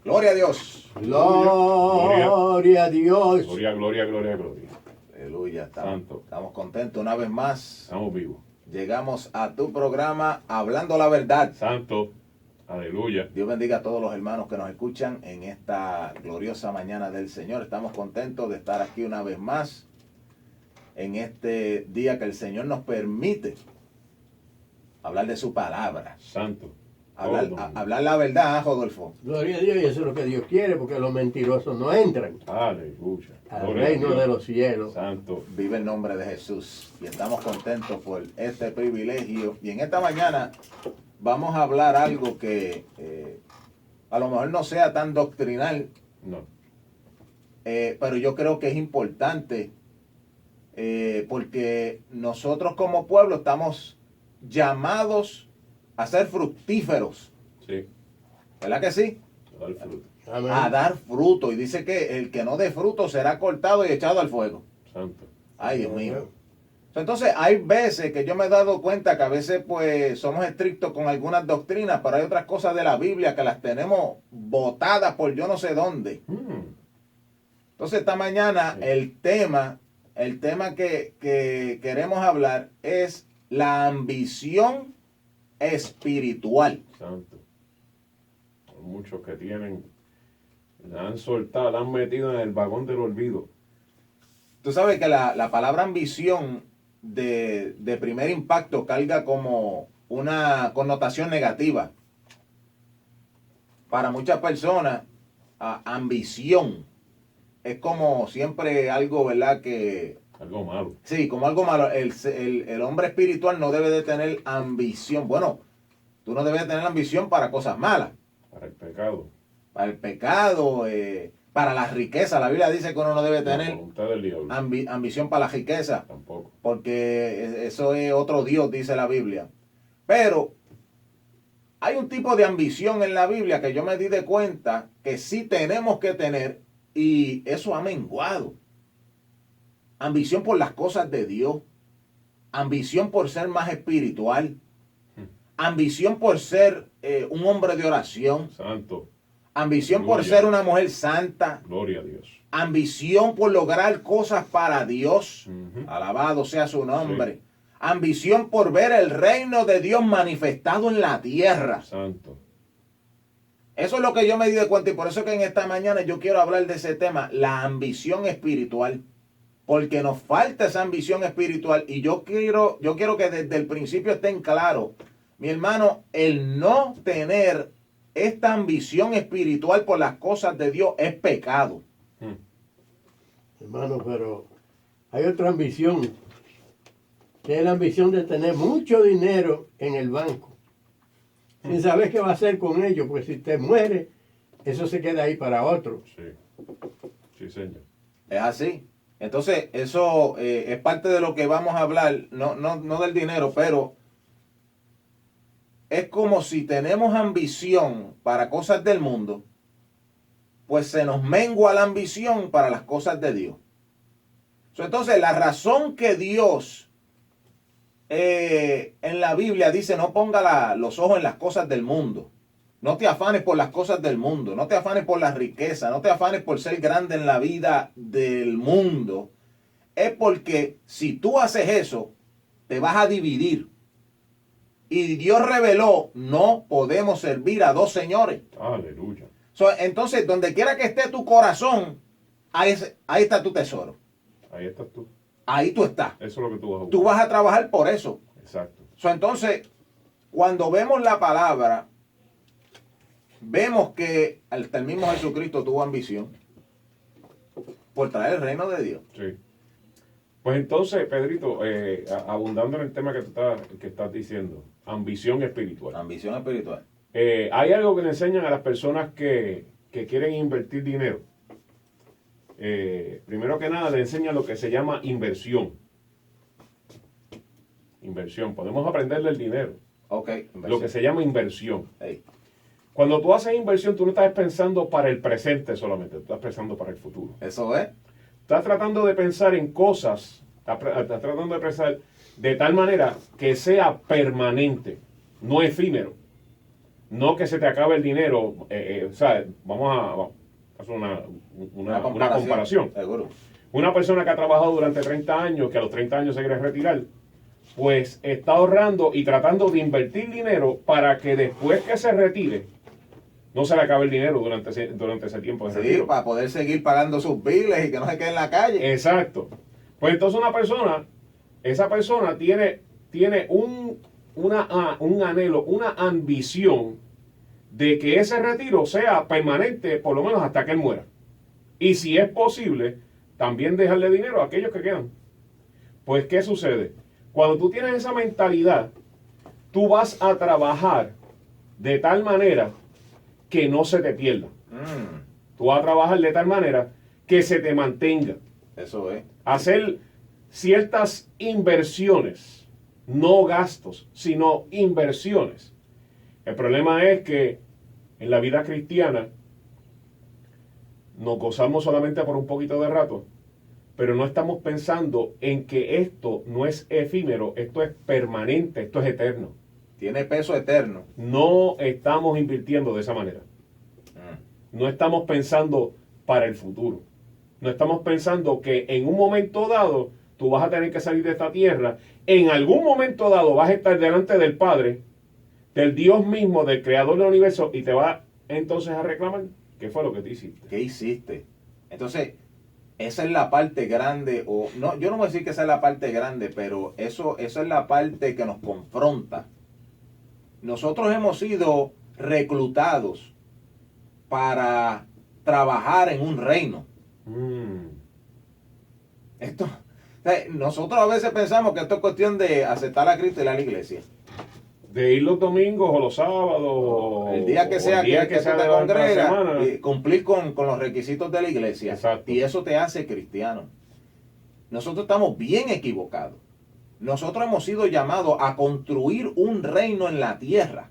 Gloria a Dios. Gloria a Dios. Gloria, gloria, gloria, gloria. Aleluya. Santo. Estamos contentos una vez más. Estamos vivos. Llegamos a tu programa Hablando la Verdad. Santo. Aleluya. Dios bendiga a todos los hermanos que nos escuchan en esta gloriosa mañana del Señor. Estamos contentos de estar aquí una vez más en este día que el Señor nos permite hablar de su palabra. Santo. Hablar la verdad, Rodolfo. Gloria a Dios, y eso es lo que Dios quiere, porque los mentirosos no entran Aleluya. al Gloria a reino Dios. de los cielos. Santo. Vive el nombre de Jesús y estamos contentos por este privilegio. Y en esta mañana vamos a hablar algo que a lo mejor no sea tan doctrinal, No. pero yo creo que es importante porque nosotros como pueblo estamos llamados a ser fructíferos. Sí. ¿Verdad que sí? Da el fruto. Amén. A dar fruto. Y dice que el que no dé fruto será cortado y echado al fuego. Santo. Ay, Dios mío. Entonces, hay veces que yo me he dado cuenta que a veces pues somos estrictos con algunas doctrinas, pero hay otras cosas de la Biblia que las tenemos botadas por yo no sé dónde. Entonces, esta mañana Sí. el tema que queremos hablar es la ambición espiritual. Santo. Hay muchos que tienen, la han soltado, la han metido en el vagón del olvido. Tú sabes que la palabra ambición de primer impacto carga como una connotación negativa. Para muchas personas, ambición es como siempre algo, ¿verdad? Que Algo malo. sí, como algo malo. El hombre espiritual no debe de tener ambición. Bueno, tú no debes de tener ambición para cosas malas. Para el pecado. Para el pecado, para la riqueza. La Biblia dice que uno no debe La tener voluntad del diablo. ambición para la riqueza. Tampoco. Porque eso es otro Dios, dice la Biblia. Pero hay un tipo de ambición en la Biblia que yo me di de cuenta que sí tenemos que tener y eso ha menguado. Ambición por las cosas de Dios. Ambición por ser más espiritual. Ambición por ser un hombre de oración. Santo. Ambición por Gloria. ser una mujer santa. Gloria a Dios. Ambición por lograr cosas para Dios. Ujú. Alabado sea su nombre. Sí. Ambición por ver el reino de Dios manifestado en la tierra. Santo. Eso es lo que yo me di de cuenta y por eso es que en esta mañana yo quiero hablar de ese tema, la ambición espiritual. Porque nos falta esa ambición espiritual y yo quiero que desde el principio estén claros, mi hermano, el no tener esta ambición espiritual por las cosas de Dios es pecado. Hermano, pero hay otra ambición, que es la ambición de tener mucho dinero en el banco, sin saber qué va a hacer con ello, porque si te muere, eso se queda ahí para otro. Sí. Sí, señor. Es así. Entonces, eso es parte de lo que vamos a hablar, no del dinero, pero es como si tenemos ambición para cosas del mundo, pues se nos mengua la ambición para las cosas de Dios. Entonces, la razón que Dios en la Biblia dice no ponga los ojos en las cosas del mundo, no te afanes por las cosas del mundo, no te afanes por la riqueza, no te afanes por ser grande en la vida del mundo, es porque si tú haces eso, te vas a dividir. Y Dios reveló, no podemos servir a dos señores. Aleluya. Entonces, donde quiera que esté tu corazón, ahí está tu tesoro. Ahí estás tú. Ahí tú estás. Eso es lo que tú vas a buscar. Tú vas a trabajar por eso. Exacto. Entonces, cuando vemos la palabra, vemos que hasta el mismo Jesucristo tuvo ambición por traer el reino de Dios. Sí. Pues entonces, Pedrito, abundando en el tema que estás diciendo, ambición espiritual. Ambición espiritual. Hay algo que le enseñan a las personas que quieren invertir dinero. Primero que nada, le enseñan lo que se llama inversión. Inversión. Podemos aprender del dinero. Ok. Lo que se llama inversión. Hey. Cuando tú haces inversión, tú no estás pensando para el presente solamente, tú estás pensando para el futuro. Eso es. Estás tratando de pensar en cosas, estás tratando de pensar de tal manera que sea permanente, no efímero. no que se te acabe el dinero. O sea, vamos a hacer una comparación. Seguro. Una persona que ha trabajado durante 30 años, que a los 30 años se quiere retirar, pues está ahorrando y tratando de invertir dinero para que después que se retire, no se le acabe el dinero durante ese tiempo de Sí, retiro. para poder seguir pagando sus biles y que no se quede en la calle. Exacto. Pues entonces esa persona tiene un anhelo, una ambición de que ese retiro sea permanente por lo menos hasta que él muera. Y si es posible, también dejarle dinero a aquellos que quedan. Pues, ¿qué sucede? Cuando tú tienes esa mentalidad, tú vas a trabajar de tal manera que no se te pierda. Tú vas a trabajar de tal manera que se te mantenga. Eso es. Hacer ciertas inversiones, no gastos, sino inversiones. El problema es que en la vida cristiana nos gozamos solamente por un poquito de rato, pero no estamos pensando en que esto no es efímero, esto es permanente, esto es eterno. Tiene peso eterno. No estamos invirtiendo de esa manera. No estamos pensando para el futuro. No estamos pensando que en un momento dado tú vas a tener que salir de esta tierra. En algún momento dado vas a estar delante del Padre, del Dios mismo, del Creador del universo, y te va entonces a reclamar qué fue lo que te hiciste. ¿Qué hiciste? Entonces, esa es la parte grande, o no, yo no voy a decir que esa es la parte grande, pero eso es la parte que nos confronta. Nosotros hemos sido reclutados para trabajar en un reino. Esto, o sea, nosotros a veces pensamos que esto es cuestión de aceptar a Cristo y ir a la iglesia. De ir los domingos o los sábados. El día que sea o el día que tú sea te de la congregas, semana. y cumplir con los requisitos de la iglesia. Exacto. Y eso te hace cristiano. Nosotros estamos bien equivocados. Nosotros hemos sido llamados a construir un reino en la tierra.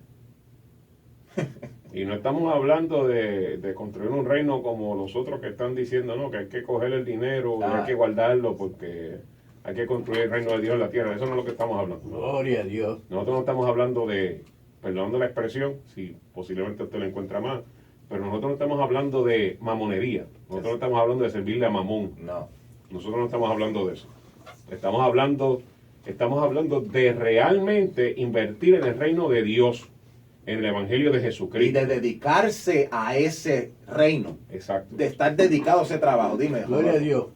Y no estamos hablando de construir un reino como los otros que están diciendo, no, que hay que coger el dinero, y hay que guardarlo porque hay que construir el reino de Dios en la tierra. Eso no es lo que estamos hablando. Gloria a Dios. Nosotros no estamos hablando de, perdonando la expresión, si posiblemente usted lo encuentra más, pero nosotros no estamos hablando de mamonería. Nosotros no estamos hablando de servirle a mamón. No. Nosotros no estamos hablando de eso. Estamos hablando de realmente invertir en el reino de Dios, en el Evangelio de Y Jesucristo. de dedicarse a ese reino. Exacto. De estar dedicado a ese trabajo. Dime. Gloria a Rodolfo. Dios.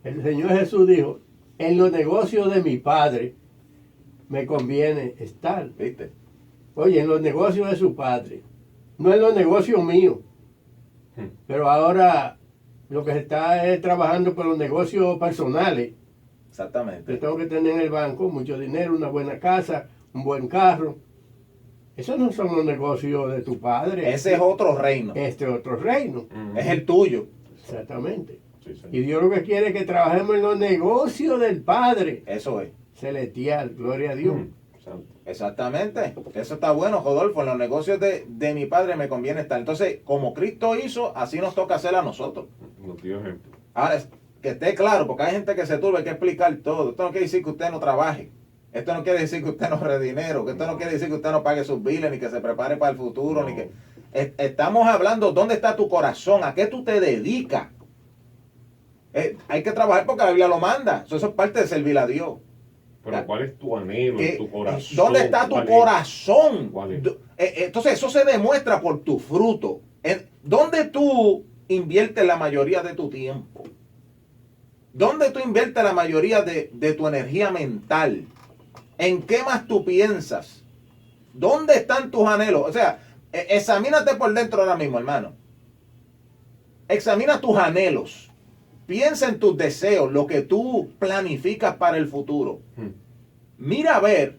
El Señor Jesús dijo, en los negocios de mi Padre me conviene estar. ¿Viste? Oye, en los negocios de su Padre. No en los negocios míos. Pero ahora lo que se está es trabajando por los negocios personales. Yo Exactamente. tengo que tener en el banco mucho dinero, una buena casa, un buen carro. Esos no son los negocios de tu padre. Ese es otro reino. Este otro reino. Es el tuyo. Exactamente. Sí, señor. Y Dios lo que quiere es que trabajemos en los negocios del Padre Eso es. celestial. Gloria a Dios. Santo. Exactamente. Eso está bueno, Rodolfo. En los negocios de mi padre me conviene estar. Entonces, como Cristo hizo, así nos toca hacer a nosotros. Nos dio ejemplo. Ahora, que esté claro, porque hay gente que se turba, hay que explicar todo. Esto no quiere decir que usted no trabaje. Esto no quiere decir que usted no ahorre dinero. Que esto no quiere decir que usted no pague sus biles, ni que se prepare para el futuro, No. ni que... Estamos hablando dónde está tu corazón, a qué tú te dedicas. Hay que trabajar porque la Biblia lo manda. Eso es parte de servir a Dios. Pero ¿cuál es tu anhelo, Que- tu corazón? ¿Dónde está tu ¿Cuál es? corazón? ¿Cuál es? Entonces eso se demuestra por tu fruto. ¿Dónde tú inviertes la mayoría de tu tiempo? ¿Dónde tú inviertes la mayoría de tu energía mental? ¿En qué más tú piensas? ¿Dónde están tus anhelos? O sea, examínate por dentro ahora mismo, hermano. Examina tus anhelos. Piensa en tus deseos, lo que tú planificas para el futuro. Mira a ver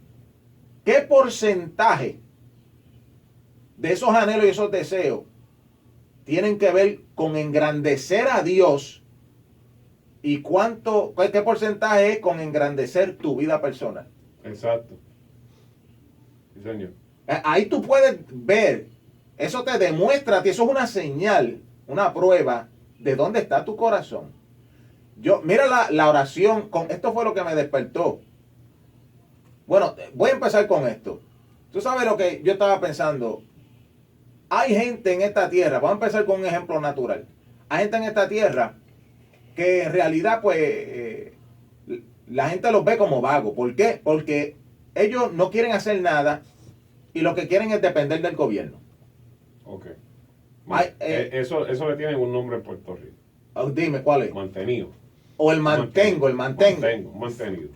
qué porcentaje de esos anhelos y esos deseos tienen que ver con engrandecer a Dios y qué porcentaje es con engrandecer tu vida personal. Exacto. Sí, señor. Ahí tú puedes ver, eso te demuestra a ti, eso es una señal, una prueba de dónde está tu corazón. Mira la oración, esto fue lo que me despertó. Bueno, voy a empezar con esto. Tú sabes lo que yo estaba pensando. hay gente en esta tierra, vamos a empezar con un ejemplo natural. Hay gente en esta tierra que en realidad, pues, la gente los ve como vagos. ¿Por qué? Porque ellos no quieren hacer nada y lo que quieren es depender del gobierno. Ok. Ay, eso le tienen un nombre en Puerto Rico. Oh, dime, ¿cuál es? Mantenido. O el mantengo. Mantenido.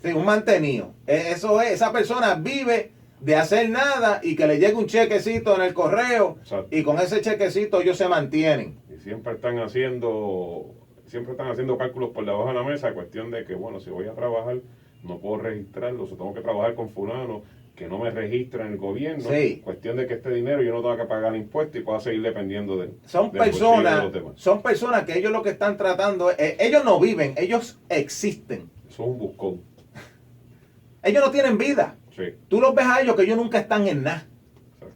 Sí, un mantenido. Eso es, esa persona vive de hacer nada y que le llegue un chequecito en el correo. Exacto. Y con ese chequecito ellos se mantienen. Y siempre están haciendo cálculos por debajo de la mesa, cuestión de que, bueno, si voy a trabajar, no puedo registrarlo, o tengo que trabajar con fulano que no me registra en el gobierno. Sí. Cuestión de que este dinero yo no tengo que pagar impuestos y pueda seguir dependiendo de Son del bolsillo de los demás. personas que ellos lo que están tratando es, ellos no viven, ellos existen. Eso es un buscón. Ellos no tienen vida. Sí, Tú los ves a ellos que ellos nunca están en nada.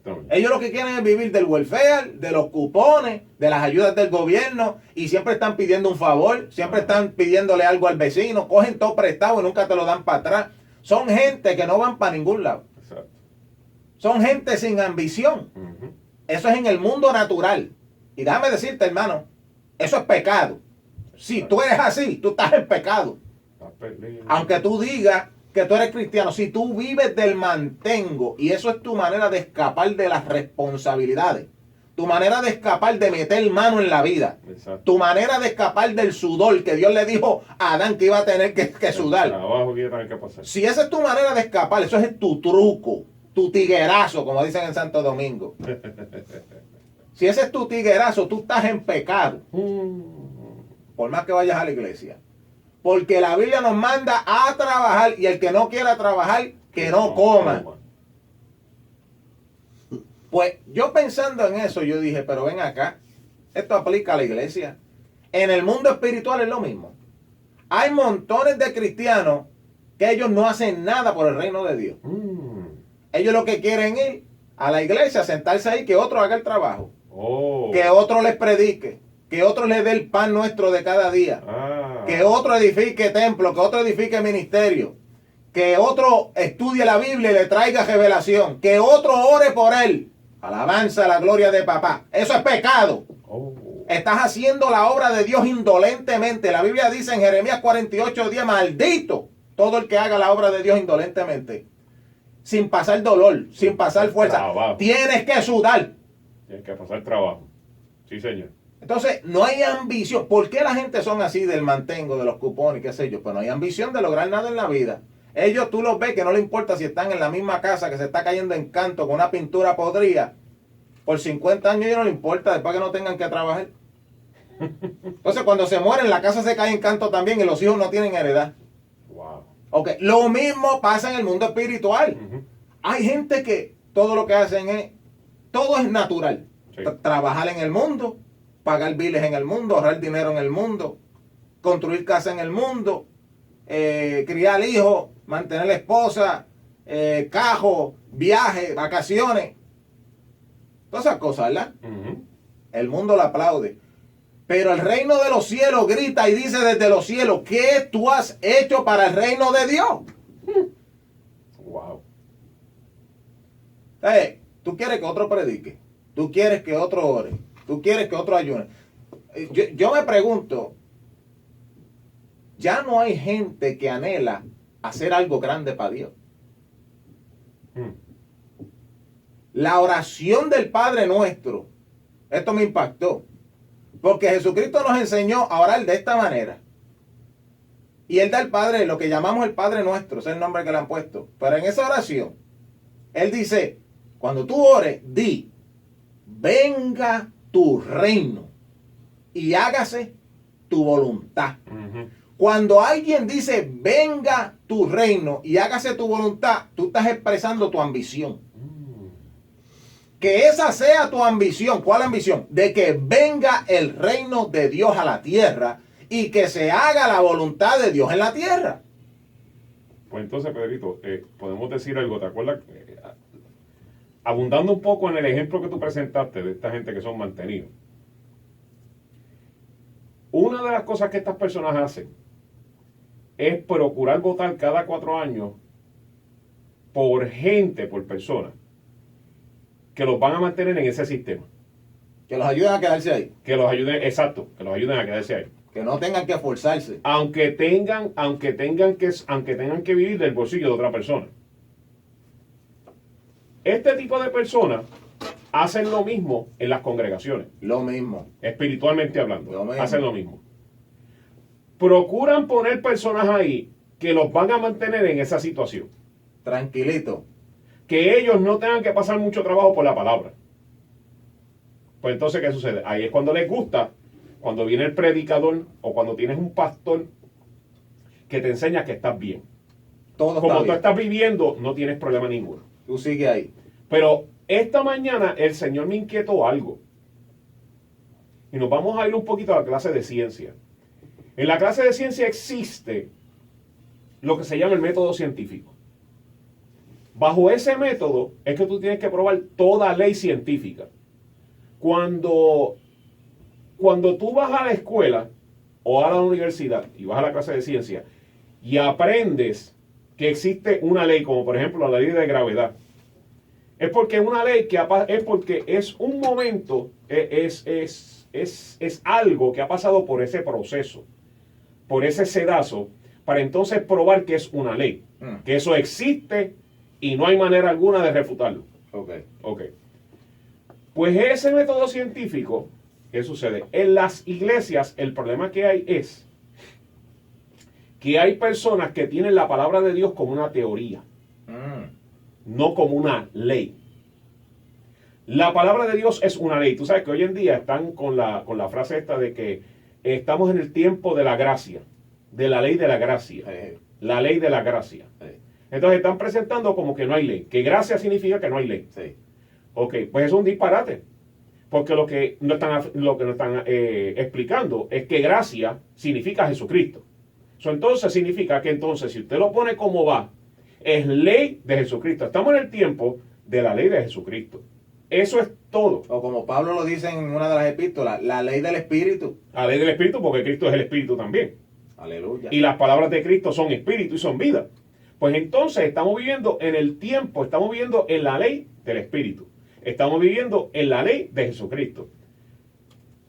exactamente. Ellos lo que quieren es vivir del welfare, de los cupones, de las ayudas del gobierno y siempre están pidiendo un favor, siempre están pidiéndole algo al vecino, cogen todo prestado y nunca te lo dan para atrás. Son gente que no van para ningún lado. Exacto. Son gente sin ambición. Ujú. Eso es en el mundo natural. Y déjame decirte, hermano, eso es pecado. Si tú eres así, tú estás en pecado. Está perdido. Aunque tú digas que tú eres cristiano, si tú vives del mantengo y eso es tu manera de escapar de las responsabilidades, tu manera de escapar de meter mano en la vida, Exacto. tu manera de escapar del sudor que Dios le dijo a Adán que iba a tener que sudar. El trabajo que tiene que pasar. Si esa es tu manera de escapar, eso es tu truco, tu tiguerazo, como dicen en Santo Domingo. Si ese es tu tiguerazo, tú estás en pecado, por más que vayas a la iglesia. Porque la Biblia nos manda a trabajar y el que no quiera trabajar, que no coma. Pues yo pensando en eso, yo dije, pero ven acá, esto aplica a la iglesia. En el mundo espiritual es lo mismo. Hay montones de cristianos que ellos no hacen nada por el reino de Dios. Ellos lo que quieren es ir a la iglesia, sentarse ahí, que otro haga el trabajo. Oh. Que otro les predique, que otro les dé el pan nuestro de cada día. Que otro edifique templo, que otro edifique ministerio, que otro estudie la Biblia y le traiga revelación, que otro ore por él. Alabanza a la gloria de papá. Eso es pecado. Oh. Estás haciendo la obra de Dios indolentemente. La Biblia dice en Jeremías 48:10, maldito todo el que haga la obra de Dios indolentemente. Sin pasar dolor, sin pasar fuerza. Trabajo. Tienes que sudar. Tienes que pasar trabajo. Sí, señor. Entonces, no hay ambición. ¿Por qué la gente son así del mantengo, de los cupones, qué sé yo? Pues no hay ambición de lograr nada en la vida. Ellos, tú los ves que no les importa si están en la misma casa que se está cayendo en canto con una pintura podrida. Por 50 años a ellos no les importa, después que no tengan que trabajar. Entonces, cuando se mueren, la casa se cae en canto también y los hijos no tienen heredad. Wow. Ok, lo mismo pasa en el mundo espiritual. Ujú. Hay gente que todo lo que hacen es, todo es natural. Sí. Trabajar en el mundo, pagar biles en el mundo, ahorrar dinero en el mundo, construir casa en el mundo, criar hijos, mantener esposa, cajo, viajes, vacaciones. Todas esas cosas, ¿verdad? Ujú. El mundo lo aplaude. Pero el reino de los cielos grita y dice desde los cielos, ¿qué tú has hecho para el reino de Dios? Wow. Tú quieres que otro predique, tú quieres que otro ore, tú quieres que otro ayune. Yo me pregunto, ya no hay gente que anhela hacer algo grande para Dios. La oración del Padre Nuestro, esto me impactó, porque Jesucristo nos enseñó a orar de esta manera. Y Él da al Padre, lo que llamamos el Padre Nuestro, ese es el nombre que le han puesto. Pero en esa oración, Él dice, cuando tú ores, di, venga tu reino y hágase tu voluntad. Ujú. Cuando alguien dice, venga tu reino y hágase tu voluntad, tú estás expresando tu ambición. Que esa sea tu ambición. ¿Cuál ambición? De que venga el reino de Dios a la tierra y que se haga la voluntad de Dios en la tierra. Pues entonces, Pedrito, podemos decir algo, ¿te acuerdas? Abundando un poco en el ejemplo que tú presentaste de esta gente que son mantenidos. Una de las cosas que estas personas hacen es procurar votar cada 4 años por gente, por personas, que los van a mantener en ese sistema. Que los ayuden a quedarse ahí. Que los ayuden, exacto, que los ayuden a quedarse ahí. Que no tengan que esforzarse. Aunque tengan que vivir del bolsillo de otra persona. Este tipo de personas hacen lo mismo en las congregaciones, Lo mismo. espiritualmente hablando. Lo mismo. Hacen lo mismo. Procuran poner personas ahí que los van a mantener en esa situación. Tranquilito. Que ellos no tengan que pasar mucho trabajo por la palabra. Pues entonces, ¿qué sucede? Ahí es cuando les gusta, cuando viene el predicador o cuando tienes un pastor que te enseña que estás bien. Todo Como está tú bien. estás viviendo, no tienes problema ninguno. Tú sigue ahí. Pero esta mañana el Señor me inquietó algo. Y nos vamos a ir un poquito a la clase de ciencia. En la clase de ciencia existe lo que se llama el método científico. Bajo ese método es que tú tienes que probar toda ley científica. Cuando tú vas a la escuela o a la universidad y vas a la clase de ciencia y aprendes que existe una ley, como por ejemplo la ley de gravedad, es porque una ley es porque es un momento, es algo que ha pasado por ese proceso, por ese sedazo, para entonces probar que es una ley, que eso existe y no hay manera alguna de refutarlo. Ok. Pues ese método científico, ¿qué sucede? En las iglesias el problema que hay es que hay personas que tienen la palabra de Dios como una teoría, no como una ley. La palabra de Dios es una ley. Tú sabes que hoy en día están con la frase esta de que estamos en el tiempo de la gracia, de la ley de la gracia, la ley de la gracia. Entonces están presentando como que no hay ley, que gracia significa que no hay ley. Sí. Ok, pues es un disparate. Porque lo que no están explicando es que gracia significa Jesucristo. Eso entonces significa que entonces, si usted lo pone como va, es ley de Jesucristo. Estamos en el tiempo de la ley de Jesucristo. Eso es todo. O como Pablo lo dice en una de las epístolas, la ley del Espíritu. La ley del Espíritu, porque Cristo es el Espíritu también. Aleluya. Y las palabras de Cristo son Espíritu y son vida. Pues entonces estamos viviendo en el tiempo, estamos viviendo en la ley del Espíritu. Estamos viviendo en la ley de Jesucristo.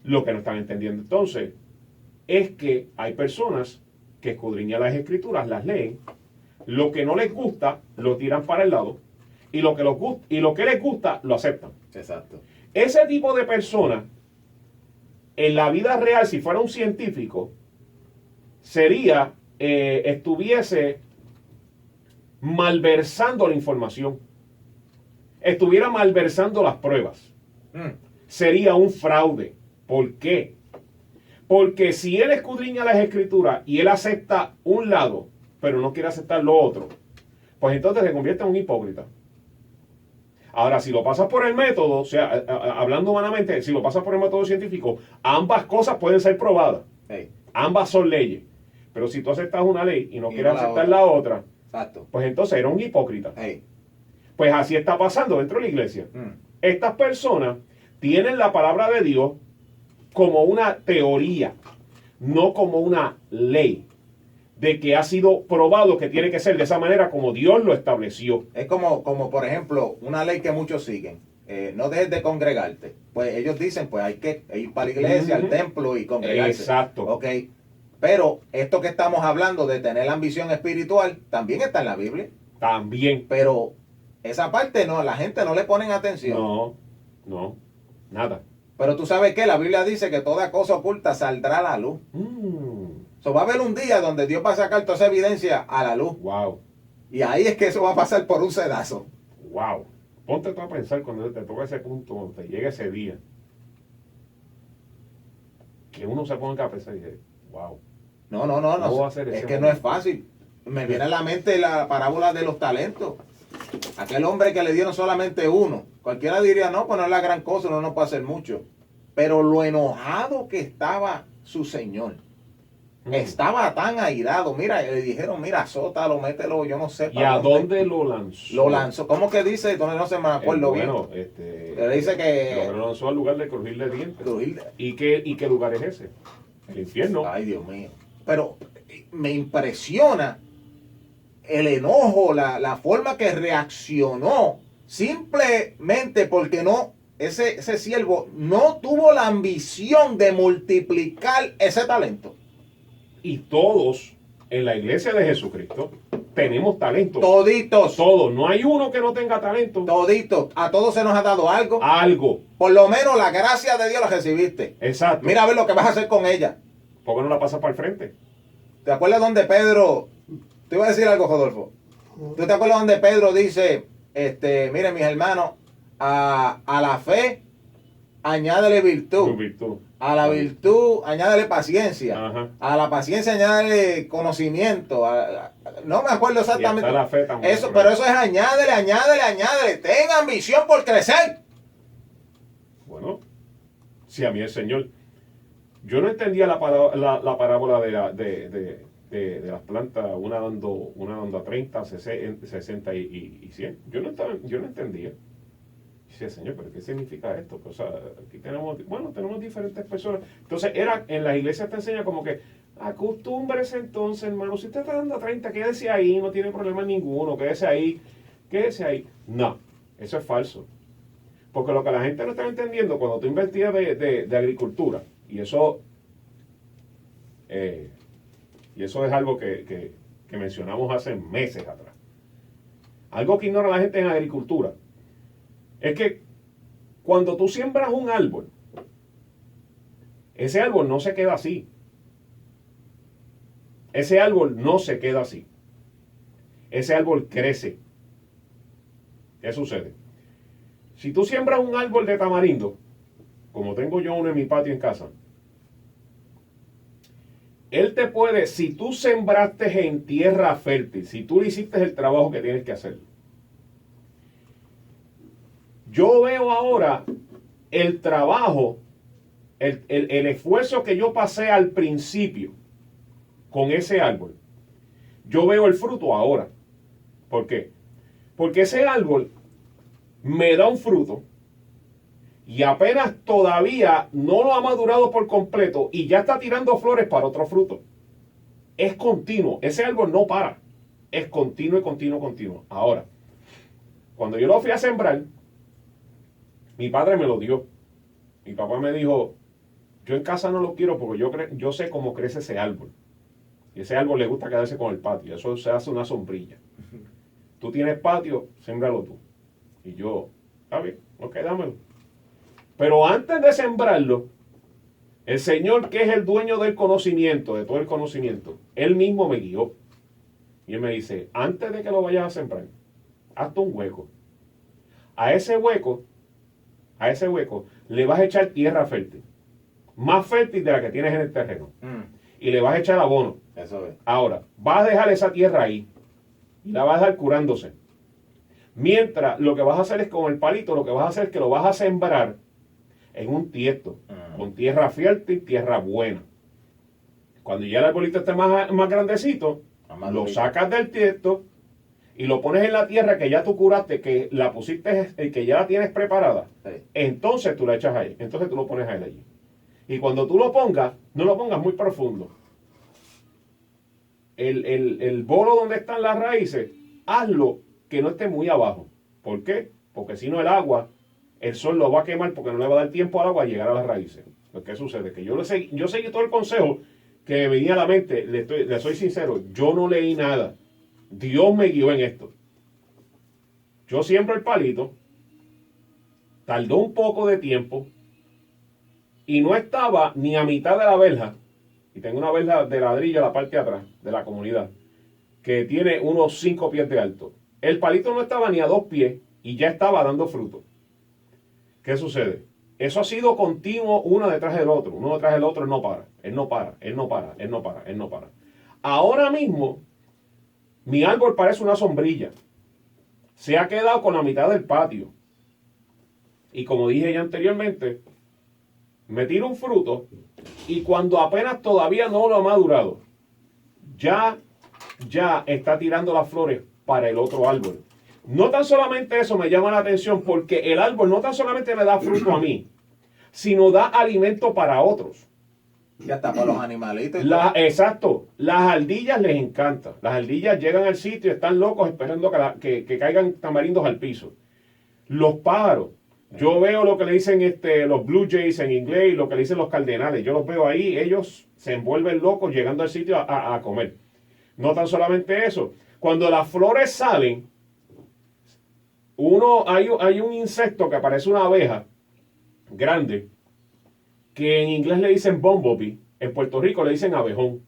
Lo que no están entendiendo entonces es que hay personas que escudriñan las Escrituras, las leen, lo que no les gusta lo tiran para el lado y lo que les gusta lo aceptan. Exacto. Ese tipo de persona, en la vida real, si fuera un científico, estuviese malversando la información, estuviera malversando las pruebas. Sería un fraude. ¿Por qué? Porque si él escudriña las Escrituras y él acepta un lado, pero no quiere aceptar lo otro, pues entonces se convierte en un hipócrita. Ahora, si lo pasas por el método, o sea, hablando humanamente, si lo pasas por el método científico, ambas cosas pueden ser probadas. Hey. Ambas son leyes. Pero si tú aceptas una ley y no Y quieres no la aceptar otra. la otra, Exacto. pues entonces eres un hipócrita. Hey. Pues así está pasando dentro de la iglesia. Estas personas tienen la palabra de Dios como una teoría, no como una ley, de que ha sido probado que tiene que ser de esa manera como Dios lo estableció. Es como por ejemplo, una ley que muchos siguen. No dejes de congregarte. Pues ellos dicen, pues hay que ir para la iglesia, al templo y congregarse. Exacto. Ok. Pero esto que estamos hablando de tener la ambición espiritual, también está en la Biblia. También. Pero esa parte no, la gente no le ponen atención. No, nada. Pero tú sabes que la Biblia dice que toda cosa oculta saldrá a la luz. So, va a haber un día donde Dios va a sacar toda esa evidencia a la luz. Wow. Y ahí es que eso va a pasar por un sedazo. Wow. Ponte tú a pensar cuando te toca ese punto, cuando te llegue ese día, que uno se ponga a pensar y dice, wow. No. ¿Cómo va a ser Es ese que no momento? es fácil. Me viene a la mente la parábola de los talentos. Aquel hombre que le dieron solamente uno. Cualquiera diría, no, pues no es la gran cosa, uno no puede hacer mucho. Pero lo enojado que estaba su señor. Estaba tan airado. Mira, le dijeron, mira, azótalo, mételo, yo no sé. ¿Y a dónde lo lanzó? Lo lanzó. ¿Cómo que dice? No se me acuerdo bien. Bueno, Le dice que... lo lanzó al lugar de crujirle dientes. crujir- ¿Y qué lugar es ese? El infierno. Ay, Dios mío. Pero me impresiona el enojo, la forma que reaccionó, simplemente porque no ese siervo no tuvo la ambición de multiplicar ese talento. Y todos en la iglesia de Jesucristo tenemos talento. Toditos. Todos. No hay uno que no tenga talento. Toditos. A todos se nos ha dado algo. Algo. Por lo menos la gracia de Dios la recibiste. Exacto. Mira a ver lo que vas a hacer con ella. ¿Por qué no la pasas para el frente? ¿Te acuerdas donde Pedro... Te iba a decir algo, Rodolfo. ¿Tú te acuerdas donde Pedro dice, miren mis hermanos, a la fe añádele virtud. Tu virtud. A la virtud añádele paciencia. Ajá. A la paciencia añádele conocimiento. No me acuerdo exactamente. Y hasta la fe también. Eso, pero eso es añádele. Ten ambición por crecer. Bueno, si a mí el Señor... Yo no entendía la parábola de las plantas, una dando a 30, 60 y 100. Yo no entendía. Dice, Señor, ¿pero qué significa esto? Pues, o sea, aquí tenemos diferentes personas. Entonces, en las iglesias te enseña como que, acostúmbrese entonces, hermano, si usted está dando a 30, quédese ahí, no tiene problema ninguno, quédese ahí. No, eso es falso. Porque lo que la gente no está entendiendo, cuando tú investías de agricultura, y eso es algo que mencionamos hace meses atrás. Algo que ignora la gente en agricultura es que cuando tú siembras un árbol, ese árbol no se queda así. Ese árbol no se queda así. Ese árbol crece. ¿Qué sucede? Si tú siembras un árbol de tamarindo, como tengo yo uno en mi patio en casa, él te puede, si tú sembraste en tierra fértil, si tú le hiciste el trabajo que tienes que hacer. Yo veo ahora el trabajo, el esfuerzo que yo pasé al principio con ese árbol. Yo veo el fruto ahora. ¿Por qué? Porque ese árbol me da un fruto y apenas todavía no lo ha madurado por completo y ya está tirando flores para otro fruto. Es continuo. Ese árbol no para. Es continuo. Ahora, cuando yo lo fui a sembrar, mi padre me lo dio. Mi papá me dijo, yo en casa no lo quiero porque yo sé cómo crece ese árbol. Y ese árbol le gusta quedarse con el patio. Eso se hace una sombrilla. Tú tienes patio, sémbralo tú. Y yo, está bien, ok, dámelo. Pero antes de sembrarlo, el Señor, que es el dueño del conocimiento, de todo el conocimiento, Él mismo me guió. Y Él me dice, antes de que lo vayas a sembrar, hazte un hueco. A ese hueco, le vas a echar tierra fértil. Más fértil de la que tienes en el terreno. Y le vas a echar abono. Eso es. Ahora, vas a dejar esa tierra ahí. Y la vas a dejar curándose. Mientras, lo que vas a hacer es con el palito, lo que vas a hacer es que lo vas a sembrar en un tiesto, con tierra fértil, tierra buena. Cuando ya el arbolito esté más grandecito, lo sacas del tiesto y lo pones en la tierra que ya tú curaste, que la pusiste, que ya la tienes preparada. Sí. Entonces tú la echas ahí, entonces tú lo pones a él allí. Y cuando tú lo pongas, no lo pongas muy profundo. El bolo donde están las raíces, hazlo que no esté muy abajo. ¿Por qué? Porque si no el agua, el sol lo va a quemar porque no le va a dar tiempo al agua a llegar a las raíces. Pues, ¿qué sucede? Que yo seguí todo el consejo que me venía a la mente, le soy sincero, yo no leí nada. Dios me guió en esto. Yo siembro el palito, tardó un poco de tiempo y no estaba ni a mitad de la verja. Y tengo una verja de ladrillo a la parte de atrás de la comunidad que tiene unos 5 pies de alto. El palito no estaba ni a 2 pies y ya estaba dando fruto. ¿Qué sucede? Eso ha sido continuo uno detrás del otro. Uno detrás del otro, él no para. Ahora mismo, mi árbol parece una sombrilla. Se ha quedado con la mitad del patio. Y como dije ya anteriormente, me tira un fruto y cuando apenas todavía no lo ha madurado, ya está tirando las flores para el otro árbol. No tan solamente eso me llama la atención porque el árbol no tan solamente me da fruto a mí, sino da alimento para otros. Ya está para los animalitos. Exacto. Las ardillas les encanta. Las ardillas llegan al sitio y están locos esperando que caigan tamarindos al piso. Los pájaros. Yo veo lo que le dicen los Blue Jays en inglés y lo que le dicen los Cardenales. Yo los veo ahí, ellos se envuelven locos llegando al sitio a comer. No tan solamente eso. Cuando las flores salen, hay un insecto que parece una abeja grande, que en inglés le dicen bumblebee, en Puerto Rico le dicen abejón.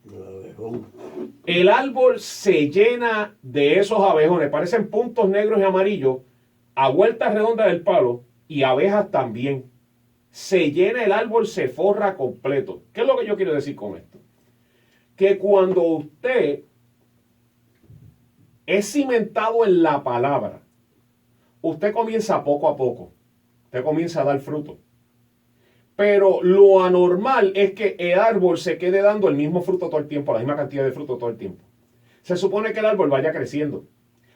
Abejón. El árbol se llena de esos abejones, parecen puntos negros y amarillos, a vueltas redondas del palo, y abejas también. Se llena el árbol, se forra completo. ¿Qué es lo que yo quiero decir con esto? Que cuando usted es cimentado en la palabra, usted comienza poco a poco, usted comienza a dar fruto. Pero lo anormal es que el árbol se quede dando el mismo fruto todo el tiempo, la misma cantidad de fruto todo el tiempo. Se supone que el árbol vaya creciendo.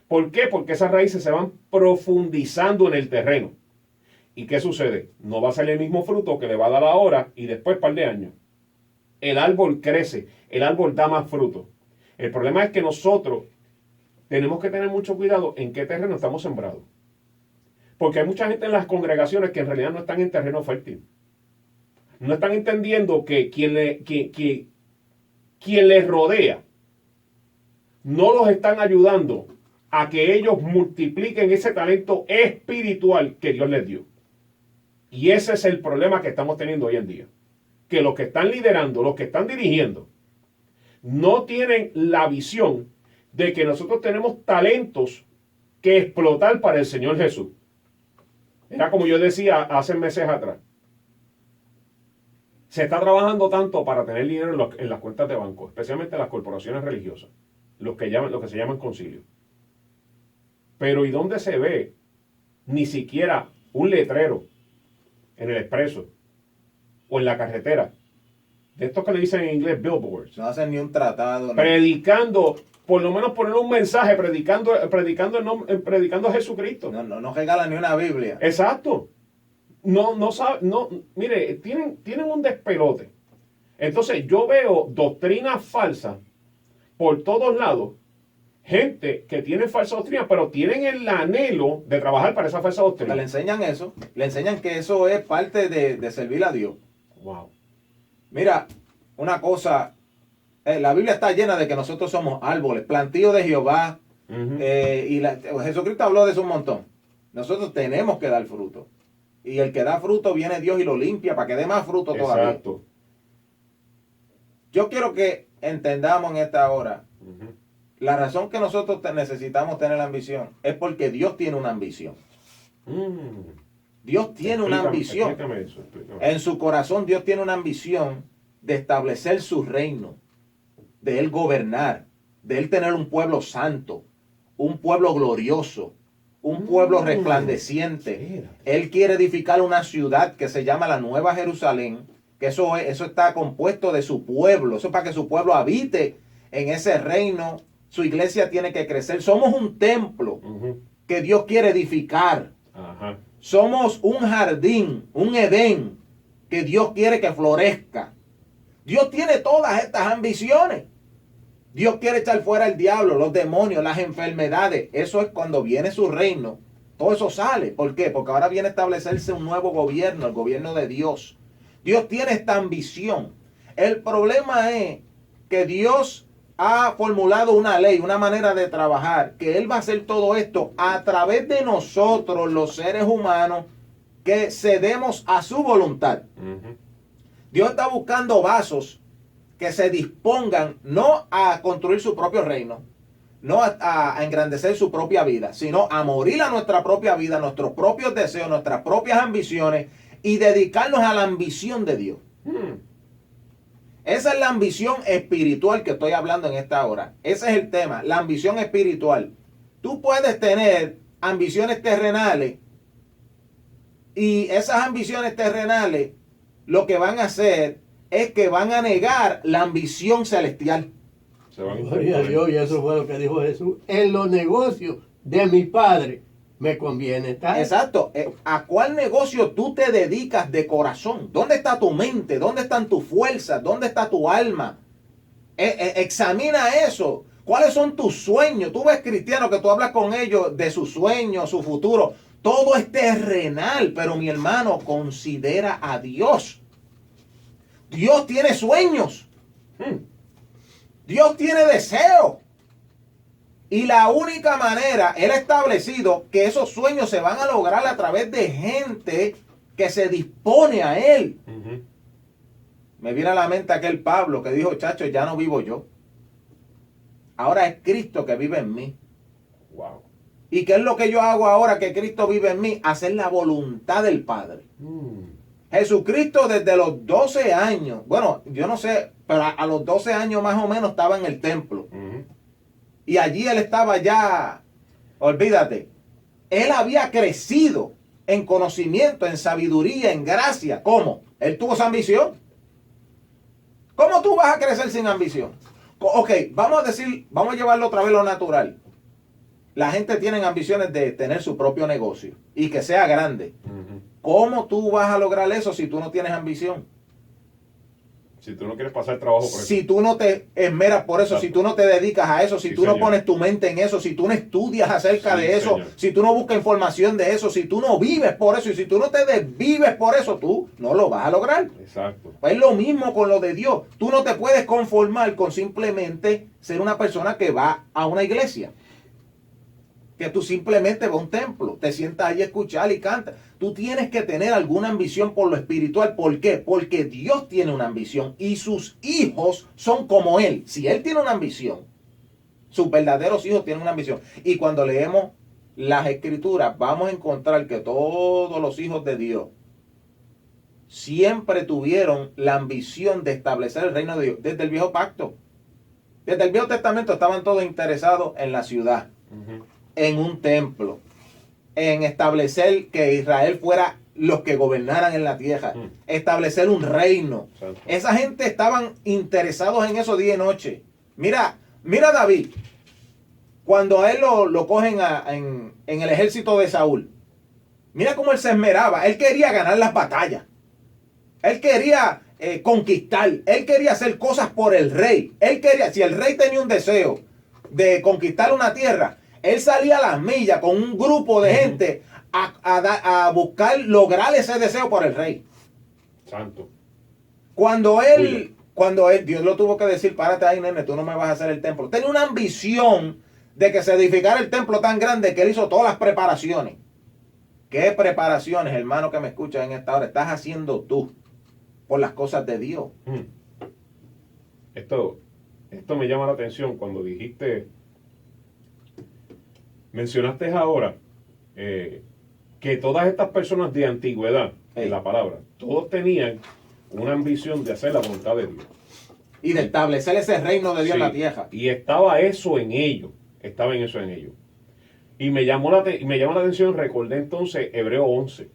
¿Por qué? Porque esas raíces se van profundizando en el terreno. ¿Y qué sucede? No va a ser el mismo fruto que le va a dar ahora y después par de años. El árbol crece, el árbol da más fruto. El problema es que nosotros tenemos que tener mucho cuidado en qué terreno estamos sembrados. Porque hay mucha gente en las congregaciones que en realidad no están en terreno fértil. No están entendiendo que quien les rodea no los están ayudando a que ellos multipliquen ese talento espiritual que Dios les dio. Y ese es el problema que estamos teniendo hoy en día. Que los que están liderando, los que están dirigiendo, no tienen la visión de que nosotros tenemos talentos que explotar para el Señor Jesús. Era como yo decía hace meses atrás. Se está trabajando tanto para tener dinero en las cuentas de banco, especialmente en las corporaciones religiosas, lo que se llaman concilios. Pero ¿y dónde se ve ni siquiera un letrero en el expreso o en la carretera? De estos que le dicen en inglés billboards. No hacen ni un tratado. ¿No? Predicando, por lo menos poner un mensaje, predicando a Jesucristo. No regalan ni una Biblia. Exacto. Mire, tienen un despelote. Entonces yo veo doctrinas falsas por todos lados. Gente que tiene falsa doctrina, pero tienen el anhelo de trabajar para esa falsa doctrina. Le enseñan eso. Le enseñan que eso es parte de servir a Dios. Wow. Mira, una cosa. La Biblia está llena de que nosotros somos árboles, plantíos de Jehová. Jesucristo habló de eso un montón. Nosotros tenemos que dar fruto. Y el que da fruto viene Dios y lo limpia para que dé más fruto todavía. Exacto. Yo quiero que entendamos en esta hora. La razón que nosotros necesitamos tener la ambición es porque Dios tiene una ambición. Dios tiene una ambición. Explícame eso. En su corazón Dios tiene una ambición de establecer su reino, de Él gobernar, de Él tener un pueblo santo, un pueblo glorioso, un pueblo resplandeciente. Él quiere edificar una ciudad que se llama la Nueva Jerusalén, que eso está compuesto de su pueblo. Eso es para que su pueblo habite en ese reino. Su iglesia tiene que crecer. Somos un templo que Dios quiere edificar. Ajá. Somos un jardín, un Edén, que Dios quiere que florezca. Dios tiene todas estas ambiciones. Dios quiere echar fuera el diablo, los demonios, las enfermedades. Eso es cuando viene su reino. Todo eso sale. ¿Por qué? Porque ahora viene a establecerse un nuevo gobierno, el gobierno de Dios. Dios tiene esta ambición. El problema es que Dios ha formulado una ley, una manera de trabajar, que Él va a hacer todo esto a través de nosotros, los seres humanos, que cedemos a su voluntad. Dios está buscando vasos que se dispongan no a construir su propio reino, no a engrandecer su propia vida, sino a morir a nuestra propia vida, nuestros propios deseos, nuestras propias ambiciones y dedicarnos a la ambición de Dios. Esa es la ambición espiritual que estoy hablando en esta hora. Ese es el tema, la ambición espiritual. Tú puedes tener ambiciones terrenales y esas ambiciones terrenales lo que van a hacer es que van a negar la ambición celestial. Gloria a Dios, y eso fue lo que dijo Jesús. En los negocios de mi Padre me conviene estar. Exacto. ¿A cuál negocio tú te dedicas de corazón? ¿Dónde está tu mente? ¿Dónde están tus fuerzas? ¿Dónde está tu alma? Examina eso. ¿Cuáles son tus sueños? Tú ves cristianos que tú hablas con ellos de sus sueños, su futuro. Todo es terrenal, pero mi hermano, considera a Dios. Dios tiene sueños. Dios tiene deseos. Y la única manera, Él ha establecido que esos sueños se van a lograr a través de gente que se dispone a Él. Me viene a la mente aquel Pablo que dijo, chacho, ya no vivo yo. Ahora es Cristo que vive en mí. Wow. ¿Y qué es lo que yo hago ahora que Cristo vive en mí? Hacer la voluntad del Padre. Jesucristo desde los 12 años, bueno, yo no sé, pero a los 12 años más o menos estaba en el templo. Y allí Él estaba ya, olvídate, Él había crecido en conocimiento, en sabiduría, en gracia. ¿Cómo? Él tuvo esa ambición. ¿Cómo tú vas a crecer sin ambición? Ok, vamos a llevarlo otra vez a lo natural. La gente tiene ambiciones de tener su propio negocio y que sea grande. ¿Cómo tú vas a lograr eso si tú no tienes ambición? Si tú no quieres pasar trabajo por eso. Si tú no te esmeras por eso, Exacto. Si tú no te dedicas a eso, si Sí, tú no señor. pones tu mente en eso, si tú no estudias acerca Sí, de eso, señor. si tú no buscas información de eso, si tú no vives por eso y si tú no te desvives por eso, tú no lo vas a lograr. Exacto. Pues es lo mismo con lo de Dios. Tú no te puedes conformar con simplemente ser una persona que va a una iglesia. Que tú simplemente vas a un templo, te sientas ahí a escuchar y cantas. Tú tienes que tener alguna ambición por lo espiritual. ¿Por qué? Porque Dios tiene una ambición y sus hijos son como Él. Si Él tiene una ambición, sus verdaderos hijos tienen una ambición. Y cuando leemos las escrituras, vamos a encontrar que todos los hijos de Dios siempre tuvieron la ambición de establecer el reino de Dios. Desde el viejo pacto, desde el Viejo Testamento estaban todos interesados en la ciudad, en un templo, en establecer que Israel fuera los que gobernaran en la tierra, establecer un reino. Exacto. Esa gente estaban interesados en eso día y noche. Mira David, cuando a él lo cogen en el ejército de Saúl, mira cómo él se esmeraba. Él quería ganar las batallas. Él quería conquistar. Él quería hacer cosas por el rey. Él quería, si el rey tenía un deseo de conquistar una tierra, él salía a las millas con un grupo de gente a buscar lograr ese deseo por el rey. Santo. Cuando él, Dios lo tuvo que decir, párate ahí, nene, tú no me vas a hacer el templo. Tenía una ambición de que se edificara el templo tan grande que él hizo todas las preparaciones. ¿Qué preparaciones, hermano que me escuchas en esta hora, estás haciendo tú por las cosas de Dios? Esto me llama la atención cuando mencionaste ahora que todas estas personas de antigüedad, en la palabra, todos tenían una ambición de hacer la voluntad de Dios. Y de establecer ese reino de Dios Sí, en la tierra. y estaba eso en ellos. Y me llamó la atención, recordé entonces Hebreos 11.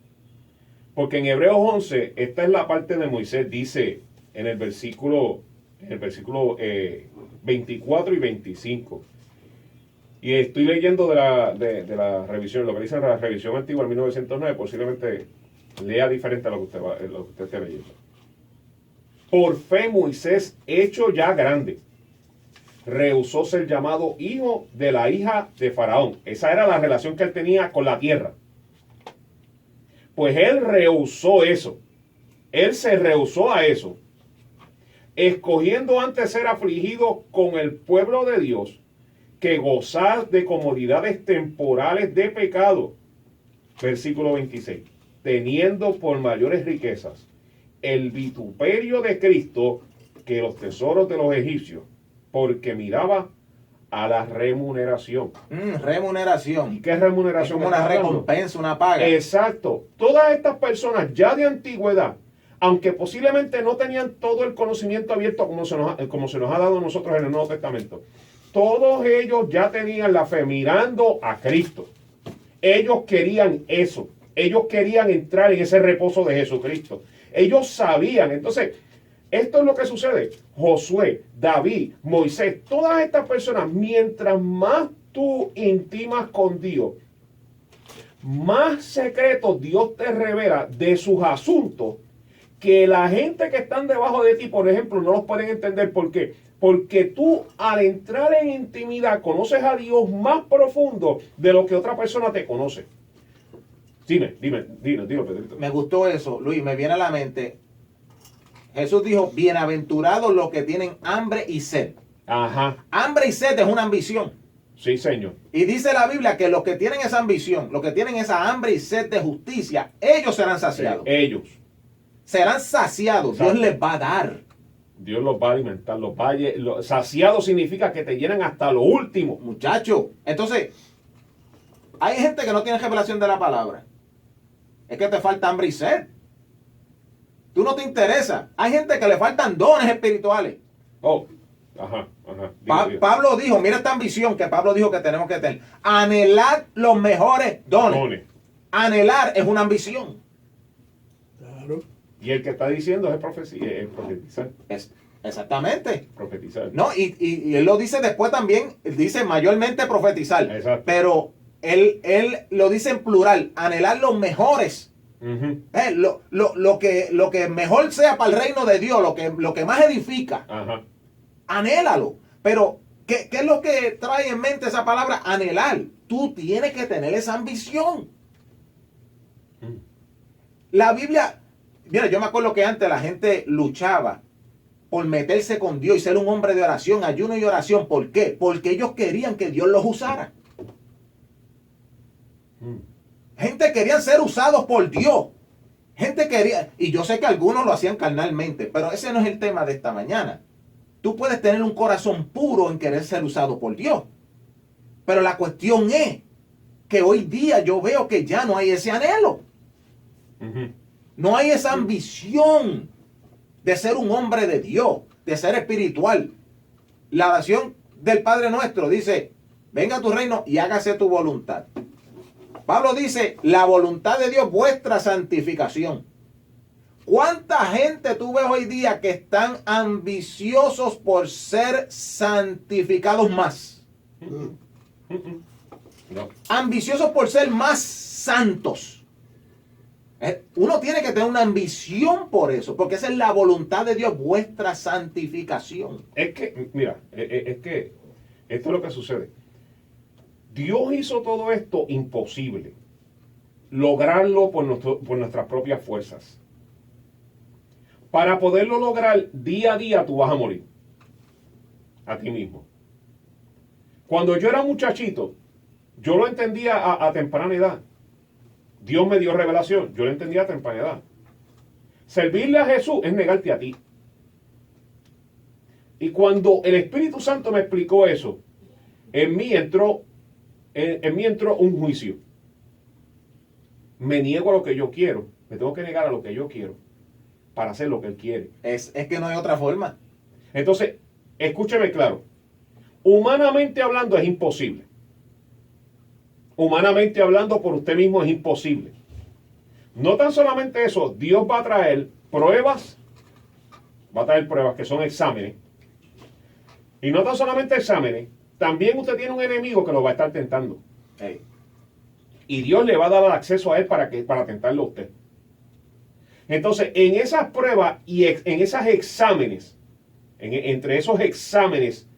Porque en Hebreos 11, esta es la parte de Moisés, dice en el versículo 24 y 25. Y estoy leyendo de la revisión, lo que dice la revisión antigua en 1909, posiblemente lea diferente a lo que usted esté leyendo. Por fe Moisés, hecho ya grande, rehusó ser llamado hijo de la hija de Faraón. Esa era la relación que él tenía con la tierra. Pues él rehusó eso. Él se rehusó a eso. Escogiendo antes ser afligido con el pueblo de Dios que gozar de comodidades temporales de pecado. Versículo 26. Teniendo por mayores riquezas el vituperio de Cristo que los tesoros de los egipcios, porque miraba a la remuneración. Remuneración. ¿Y qué remuneración? Es como una está hablando? recompensa, una paga. Exacto. Todas estas personas ya de antigüedad, aunque posiblemente no tenían todo el conocimiento abierto como se nos ha dado a nosotros en el Nuevo Testamento, todos ellos ya tenían la fe mirando a Cristo. Ellos querían eso. Ellos querían entrar en ese reposo de Jesucristo. Ellos sabían. Entonces, esto es lo que sucede. Josué, David, Moisés, todas estas personas, mientras más tú intimas con Dios, más secretos Dios te revela de sus asuntos, que la gente que están debajo de ti, por ejemplo, no los pueden entender. ¿Por qué? Porque tú, al entrar en intimidad, conoces a Dios más profundo de lo que otra persona te conoce. Dilo, Pedrito. Me gustó eso, Luis, me viene a la mente. Jesús dijo, bienaventurados los que tienen hambre y sed. Ajá, Hambre y sed es una ambición. sí, señor. Y dice la Biblia que los que tienen esa ambición, los que tienen esa hambre y sed de justicia, ellos serán saciados. Ellos. Serán saciados. Dios Exacto. les va a dar. Dios los va a alimentar, saciado significa que te llenan hasta lo último. Muchacho, entonces, hay gente que no tiene revelación de la palabra. Es que te falta hambre y sed. Tú no te interesa. Hay gente que le faltan dones espirituales. Oh, ajá. Dilo. Pablo dijo, mira esta ambición que Pablo dijo que tenemos que tener. Anhelar los mejores dones. Dones. Anhelar es una ambición. Claro. Y el que está diciendo es profetizar. Exactamente. Profetizar. No, y él lo dice después también, él dice mayormente profetizar. Exacto. Pero él lo dice en plural, anhelar los mejores. Ujú. Lo que mejor sea para el reino de Dios, lo que más edifica, Ajá. anhélalo. Pero, ¿qué es lo que trae en mente esa palabra? Anhelar. Tú tienes que tener esa ambición. Mm. La Biblia, mira, yo me acuerdo que antes la gente luchaba por meterse con Dios y ser un hombre de oración, ayuno y oración. ¿Por qué? Porque ellos querían que Dios los usara. Mm. Gente querían ser usados por Dios. Gente quería, y yo sé que algunos lo hacían carnalmente, pero ese no es el tema de esta mañana. Tú puedes tener un corazón puro en querer ser usado por Dios. Pero la cuestión es que hoy día yo veo que ya no hay ese anhelo. Ujú. No hay esa ambición de ser un hombre de Dios, de ser espiritual. La oración del Padre Nuestro dice, venga a tu reino y hágase tu voluntad. Pablo dice, la voluntad de Dios, vuestra santificación. ¿Cuánta gente tú ves hoy día que están ambiciosos por ser santificados más? No. Ambiciosos por ser más santos. Uno tiene que tener una ambición por eso, porque esa es la voluntad de Dios, vuestra santificación. Es que, mira, es que esto es lo que sucede. Dios hizo todo esto imposible. Lograrlo por nuestras propias fuerzas. Para poderlo lograr, día a día tú vas a morir. A ti mismo. Cuando yo era muchachito, yo lo entendía a temprana edad. Dios me dio revelación, yo lo entendía a temprana edad. Servirle a Jesús es negarte a ti. Y cuando el Espíritu Santo me explicó eso, en mí entró un juicio. Me niego a lo que yo quiero, me tengo que negar a lo que yo quiero para hacer lo que Él quiere. Es que no hay otra forma. Entonces, escúcheme claro. Humanamente hablando es imposible. Humanamente hablando por usted mismo es imposible. No tan solamente eso, Dios va a traer pruebas que son exámenes. Y no tan solamente exámenes, también usted tiene un enemigo que lo va a estar tentando. Hey. Y Dios le va a dar acceso a él para tentarlo a usted. Entonces, en esas pruebas y en esos exámenes, entre esos exámenes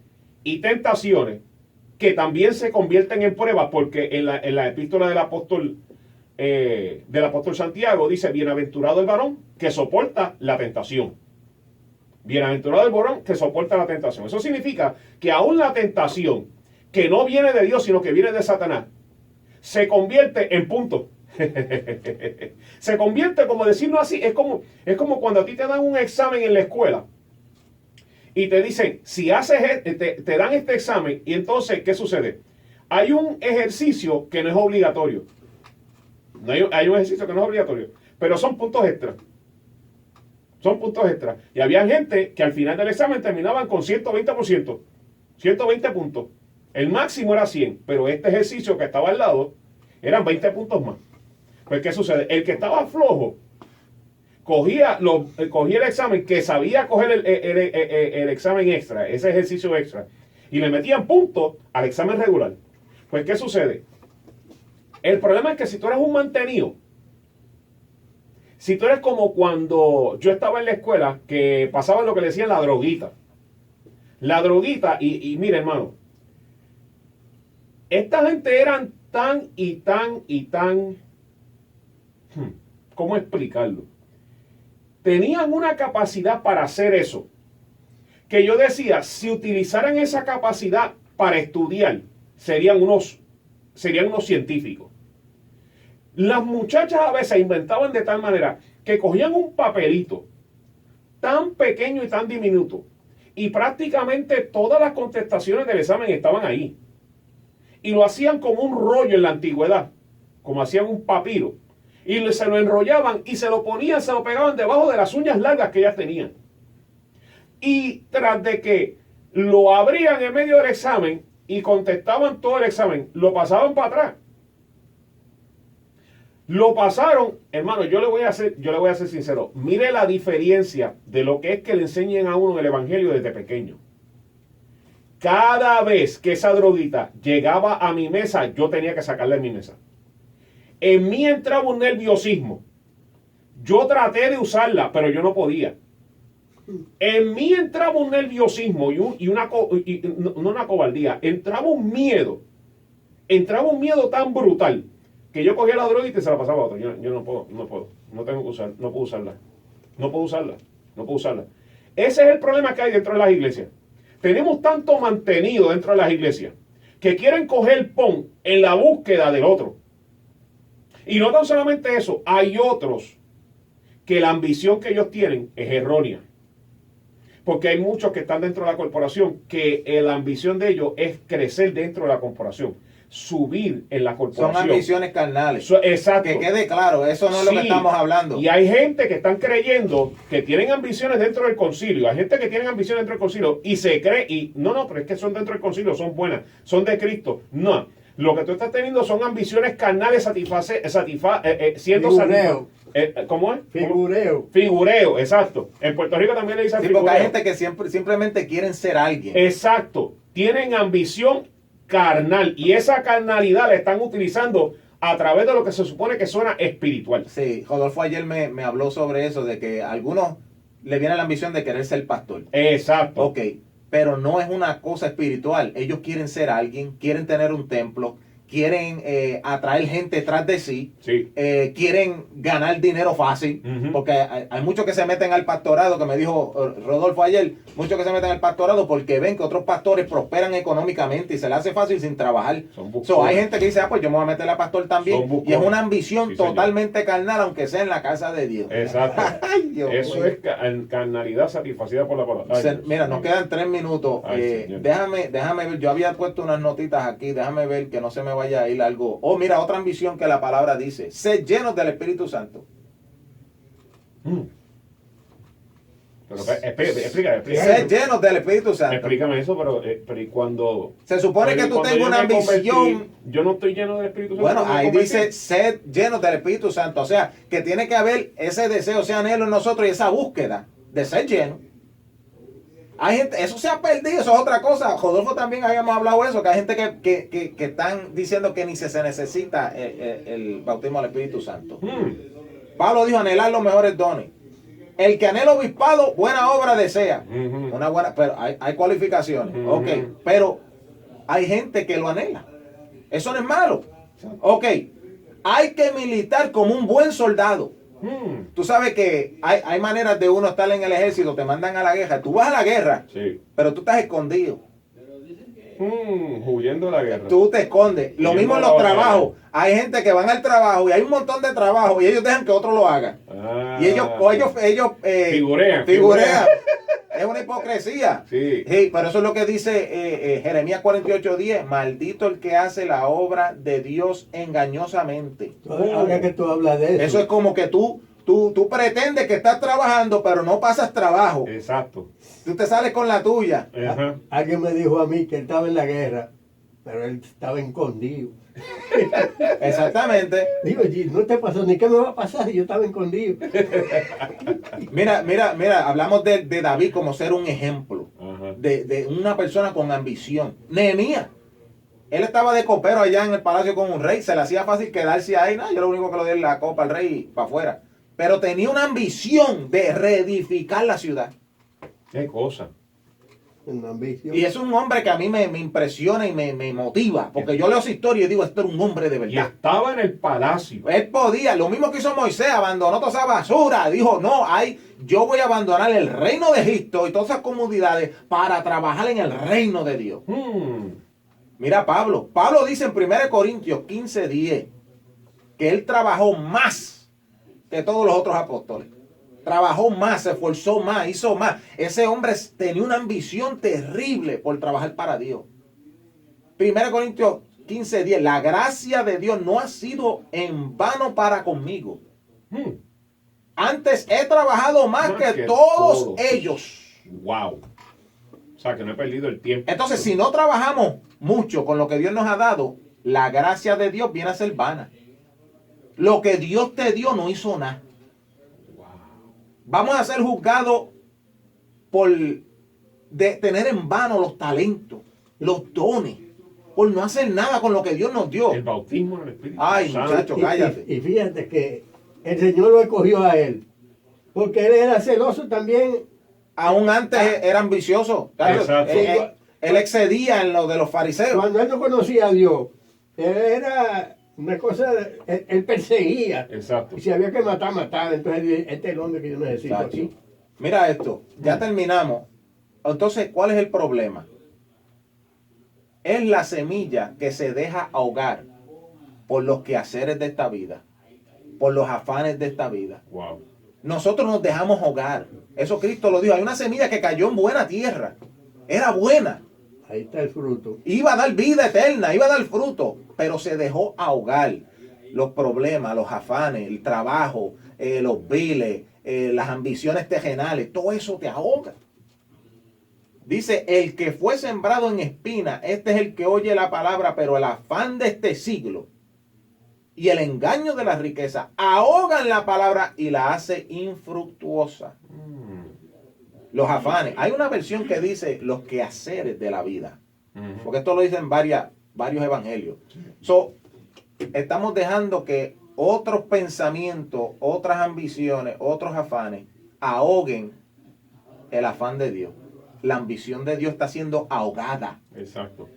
y tentaciones, que también se convierten en pruebas, porque en la epístola del apóstol Santiago dice, bienaventurado el varón que soporta la tentación. Bienaventurado el varón que soporta la tentación. Eso significa que aún la tentación, que no viene de Dios, sino que viene de Satanás, se convierte en punto. Se convierte, como decirlo así, es como cuando a ti te dan un examen en la escuela y te dicen, si haces, te dan este examen, y entonces, ¿qué sucede? Hay un ejercicio que no es obligatorio. Hay un ejercicio que no es obligatorio, pero son puntos extras. Son puntos extras. Y había gente que al final del examen terminaban con 120%, 120 puntos. El máximo era 100, pero este ejercicio que estaba al lado eran 20 puntos más. Pues, ¿qué sucede? El que estaba flojo cogía el examen, que sabía coger el examen extra, ese ejercicio extra, y le metían puntos al examen regular. Pues, ¿qué sucede? El problema es que si tú eres un mantenido, si tú eres como cuando yo estaba en la escuela, que pasaba lo que le decían la droguita. La droguita, y mire, hermano, esta gente eran tan ¿cómo explicarlo? Tenían una capacidad para hacer eso, que yo decía, si utilizaran esa capacidad para estudiar, serían unos científicos. Las muchachas a veces inventaban de tal manera que cogían un papelito tan pequeño y tan diminuto, y prácticamente todas las contestaciones del examen estaban ahí. Y lo hacían como un rollo en la antigüedad, como hacían un papiro. Y se lo enrollaban y se lo ponían, se lo pegaban debajo de las uñas largas que ellas tenían. Y tras de que lo abrían en medio del examen y contestaban todo el examen, lo pasaban para atrás. Lo pasaron, hermano, yo le voy a ser sincero. Mire la diferencia de lo que es que le enseñen a uno el evangelio desde pequeño. Cada vez que esa droguita llegaba a mi mesa, yo tenía que sacarla de mi mesa. En mí entraba un nerviosismo. Yo traté de usarla, pero yo no podía. En mí entraba un nerviosismo no una cobardía, entraba un miedo tan brutal que yo cogía la droguita y se la pasaba a otro. Yo no puedo, no tengo que usar, no puedo usarla. Ese es el problema que hay dentro de las iglesias. Tenemos tanto mantenido dentro de las iglesias que quieren coger pon en la búsqueda del otro. Y no tan solamente eso, hay otros que la ambición que ellos tienen es errónea. Porque hay muchos que están dentro de la corporación que la ambición de ellos es crecer dentro de la corporación, subir en la corporación. Son ambiciones carnales. Exacto. Que quede claro, eso no es lo que estamos hablando. Y hay gente que están creyendo que tienen ambiciones dentro del concilio. Hay gente que tiene ambiciones dentro del concilio y se cree, pero es que son dentro del concilio, son buenas, son de Cristo. No. Lo que tú estás teniendo son ambiciones carnales siendo figureo. ¿Cómo es? Figureo, exacto. En Puerto Rico también le dicen sí, figureo. porque hay gente que simplemente quieren ser alguien. Exacto. Tienen ambición carnal y esa carnalidad la están utilizando a través de lo que se supone que suena espiritual. Sí, Rodolfo ayer me habló sobre eso, de que a algunos le viene la ambición de querer ser pastor. Exacto. Ok, pero no es una cosa espiritual. Ellos quieren ser alguien, quieren tener un templo, quieren atraer gente tras de sí, Sí. quieren ganar dinero fácil, Ujú. porque hay muchos que se meten al pastorado, que me dijo Rodolfo ayer, muchos que se meten al pastorado porque ven que otros pastores prosperan económicamente y se les hace fácil sin trabajar. Son buscones. So, hay gente que dice, pues yo me voy a meter a pastor también, Son buscones. y es una ambición Sí, señor. totalmente carnal, aunque sea en la casa de Dios. Exacto. Ay, Dios Eso mío. es carnalidad satisfacida por la palabra. Ay, Dios Mira, nos mío. quedan 3 minutos. Ay, señor. Déjame ver. Yo había puesto unas notitas aquí. Déjame ver que no se me vaya a ir algo. Oh, mira, otra ambición que la palabra dice: sed llenos del Espíritu Santo. Pero, explícame. Sed llenos del Espíritu Santo. Explícame eso, pero ¿y cuando? Se supone que tú tengas una ambición. Yo no estoy lleno del Espíritu Santo. Bueno, cuando me ahí convertí. dice sed llenos del Espíritu Santo. O sea, que tiene que haber ese deseo, ese anhelo en nosotros y esa búsqueda de ser lleno. Hay gente, eso se ha perdido, eso es otra cosa. Rodolfo también habíamos hablado de eso, que hay gente que están diciendo que ni se necesita el bautismo del Espíritu Santo. Pablo dijo anhelar los mejores dones. El que anhela obispado, buena obra desea. Ujú. Una buena, pero hay cualificaciones. Ujú. Ok, pero hay gente que lo anhela. Eso no es malo. Ok, hay que militar como un buen soldado. Tú sabes que hay maneras de uno estar en el ejército, te mandan a la guerra. Tú vas a la guerra, Sí. pero tú estás escondido. Huyendo de la guerra. Tú te escondes. Lo mismo en los trabajos. Hay gente que van al trabajo y hay un montón de trabajo y ellos dejan que otro lo haga. Ah. Y ellos Figurean. Es una hipocresía. Sí. Pero eso es lo que dice Jeremías 48:10. Maldito el que hace la obra de Dios engañosamente. Ahora que tú hablas de eso. Eso es como que tú pretendes que estás trabajando, pero no pasas trabajo. Exacto. Tú te sales con la tuya. Ajá. Alguien me dijo a mí que él estaba en la guerra, pero él estaba escondido. Exactamente. Digo, no te pasó ni qué me va a pasar, yo estaba escondido. Mira, hablamos de David como ser un ejemplo. Ajá. De una persona con ambición. Nehemías. Él estaba de copero allá en el palacio con un rey. Se le hacía fácil quedarse ahí. No, yo lo único que le di la copa al rey y para afuera. Pero tenía una ambición de reedificar la ciudad. Qué cosa. Una ambición. Y es un hombre que a mí me impresiona y me motiva, porque yo leo su historia y digo, este era un hombre de Y verdad. estaba en el palacio. Él podía, lo mismo que hizo Moisés, abandonó toda esa basura, dijo, no, yo voy a abandonar el reino de Egipto y todas esas comodidades para trabajar en el reino de Dios. Mira Pablo dice en 1 Corintios 15:10 que él trabajó más que todos los otros apóstoles. Trabajó más, se esforzó más, hizo más. Ese hombre tenía una ambición terrible por trabajar para Dios. 1 Corintios 15:10, la gracia de Dios no ha sido en vano para conmigo. Antes he trabajado más que todos ellos. Wow. O sea, que no he perdido el tiempo. Entonces, si no trabajamos mucho con lo que Dios nos ha dado, la gracia de Dios viene a ser vana. Lo que Dios te dio no hizo nada. Vamos a ser juzgados por tener en vano los talentos, los dones, por no hacer nada con lo que Dios nos dio. El bautismo en el Espíritu Ay, Santo. muchacho, cállate. Y fíjate que el Señor lo escogió a él, porque él era celoso también. Aún antes era ambicioso. Claro, Exacto. él excedía en lo de los fariseos. Cuando él no conocía a Dios, él era una cosa, él perseguía. Exacto. Y si había que matar, mataba. Entonces, este es el hombre que yo necesito Chacho. aquí. Mira esto, ya terminamos. Entonces, ¿cuál es el problema? Es la semilla que se deja ahogar por los quehaceres de esta vida, por los afanes de esta vida. Wow. Nosotros nos dejamos ahogar. Eso Cristo lo dijo. Hay una semilla que cayó en buena tierra. Era buena. Ahí está el fruto. Iba a dar vida eterna, iba a dar fruto, pero se dejó ahogar. Los problemas, los afanes, el trabajo, los biles, las ambiciones terrenales, todo eso te ahoga. Dice, el que fue sembrado en espina, este es el que oye la palabra, pero el afán de este siglo y el engaño de la riqueza ahogan la palabra y la hace infructuosa. Los afanes. Hay una versión que dice los quehaceres de la vida. Porque esto lo dicen varios evangelios. Estamos dejando que otros pensamientos, otras ambiciones, otros afanes ahoguen el afán de Dios. La ambición de Dios está siendo ahogada. Exacto.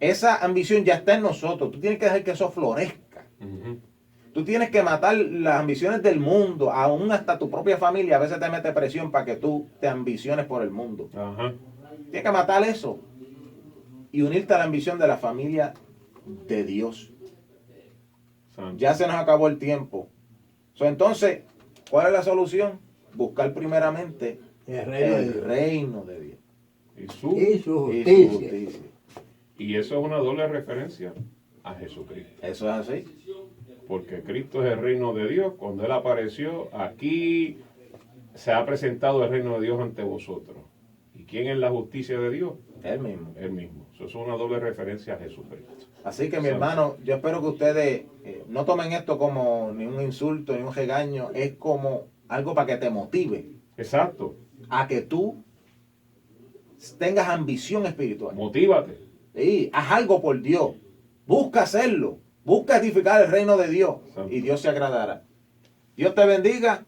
Esa ambición ya está en nosotros. Tú tienes que dejar que eso florezca. Tú tienes que matar las ambiciones del mundo, aún hasta tu propia familia. A veces te mete presión para que tú te ambiciones por el mundo. Ajá. Tienes que matar eso y unirte a la ambición de la familia de Dios. Santo. Ya se nos acabó el tiempo. Entonces, ¿cuál es la solución? Buscar primeramente El reino de el Dios. reino de Dios Y Y su, su y su justicia. justicia. y eso es una doble referencia a Jesucristo. Eso es así. Porque Cristo es el reino de Dios. Cuando Él apareció, aquí se ha presentado el reino de Dios ante vosotros. ¿Y quién es la justicia de Dios? Él mismo. Él mismo. Eso es una doble referencia a Jesucristo. Así que mi hermano, yo espero que ustedes no tomen esto como ni un insulto, ni un regaño. Es como algo para que te motive Exacto. a que tú tengas ambición espiritual. Motívate. Sí, haz algo por Dios. Busca hacerlo. Busca edificar el reino de Dios. Santo. Y Dios se agradará. Dios te bendiga.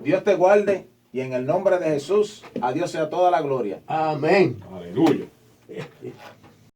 Dios te guarde. Y en el nombre de Jesús, a Dios sea toda la gloria. Amén. Aleluya.